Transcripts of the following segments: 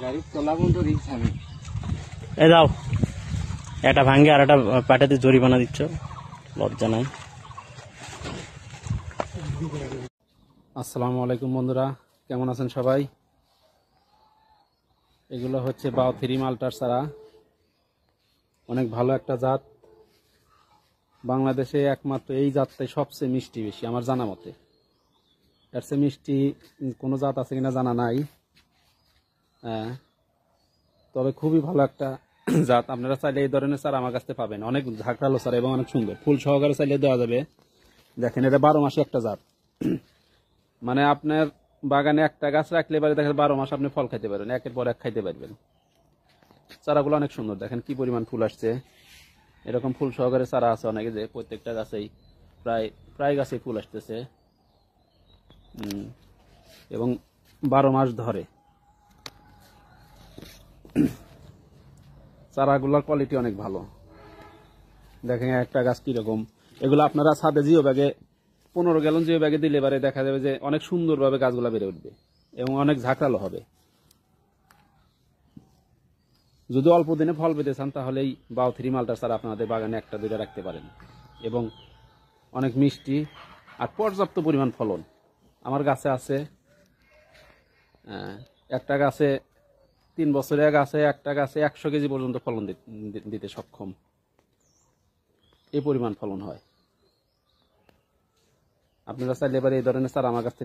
গাড়ির তলা বন্ধ রিক্স আমি এ যাও এটা ভাঙ্গে আর একটা পাটাতে জরিমানা দিচ্ছ, লজ্জা নাই। আসসালামু আলাইকুম বন্ধুরা, কেমন আছেন সবাই? এগুলো হচ্ছে বাউথিরি মাল্টার চারা, অনেক ভালো একটা জাত। বাংলাদেশে একমাত্র এই জাতটাই সবচেয়ে মিষ্টি বেশি আমার জানা মতে। এর চেয়ে মিষ্টি কোনো জাত আছে কিনা জানা নাই। হ্যাঁ, তবে খুবই ভালো একটা জাত। আপনারা চাইলে এই ধরনের চারা আমার কাছে পাবেন, অনেক ঝাঁকড়ালো চারা এবং অনেক সুন্দর ফুল সহকারে চাইলে দেওয়া যাবে। দেখেন, এটা 12 মাসে একটা জাত। মানে আপনার বাগানে একটা গাছ রাখলে এবারে দেখেন 12 মাস আপনি ফল খাইতে পারবেন, একের পর এক খাইতে পারবেন। চারাগুলো অনেক সুন্দর, দেখেন কি পরিমাণ ফুল আসছে। এরকম ফুল সহকারে চারা আছে অনেকে, যে প্রত্যেকটা গাছেই প্রায় গাছেই ফুল আসতেছে এবং 12 মাস ধরে। চারাগুলোর কোয়ালিটি অনেক ভালো। দেখেন একটা গাছ কিরকম। এগুলো আপনারা ছাদে জিও ব্যাগে 15 গ্যালন জিও ব্যাগে দিলে এবারে দেখা যাবে যে অনেক সুন্দরভাবে গাছগুলো বেড়ে উঠবে এবং অনেক ঝাঁকড়ালো হবে। যদি অল্প দিনে ফল পেতে চান তাহলে এই বাউথিরি মালটার চারা আপনাদের বাগানে একটা দুইটা রাখতে পারেন এবং অনেক মিষ্টি আর পর্যাপ্ত পরিমাণ ফলন। আমার গাছে আছে, একটা গাছে 3 বছরের গাছে একটা গাছে 100 কেজি পর্যন্ত ফলন দিতে সক্ষম, এই পরিমাণ ফলন হয়। আপনারা চাইলে এবার এই ধরনের চারা আমার কাছে।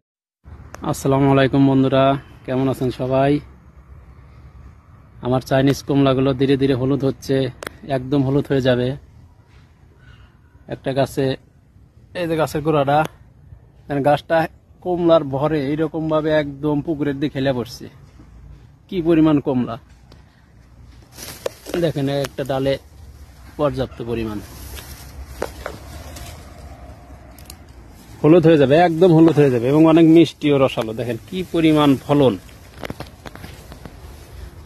আসসালামু আলাইকুম বন্ধুরা, কেমন আছেন সবাই? আমার চাইনিজ কমলাগুলো ধীরে ধীরে হলুদ হচ্ছে, একদম হলুদ হয়ে যাবে। একটা গাছে, এই যে গাছের গোড়াটা, গাছটা কমলার ভরে এইরকম ভাবে একদম পুকুরের দিকে হেলে পড়ছে। কি পরিমাণ কমলা দেখেন, একটা ডালে পর্যাপ্ত পরিমাণ হলুদ হয়ে যাবে, একদম হলুদ হয়ে যাবে এবং অনেক মিষ্টি ও রসালো। দেখেন কি পরিমাণ ফলন।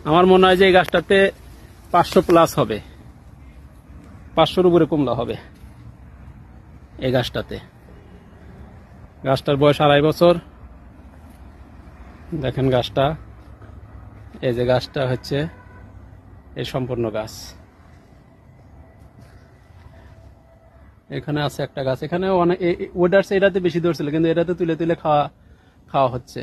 আমার মনে হয় যে এই গাছটাতে 500 প্লাস হবে, 500-র উপরে কমলা হবে এই গাছটাতে। গাছটার বয়স 2.5 বছর। দেখেন গাছটা, এই যে গাছটা হচ্ছে এই সম্পূর্ণ গাছ। এখানে আছে একটা গাছ, এখানে অনেক ওটার এটাতে বেশি ধরছিল, কিন্তু এটাতে তুলে তুলে খাওয়া হচ্ছে।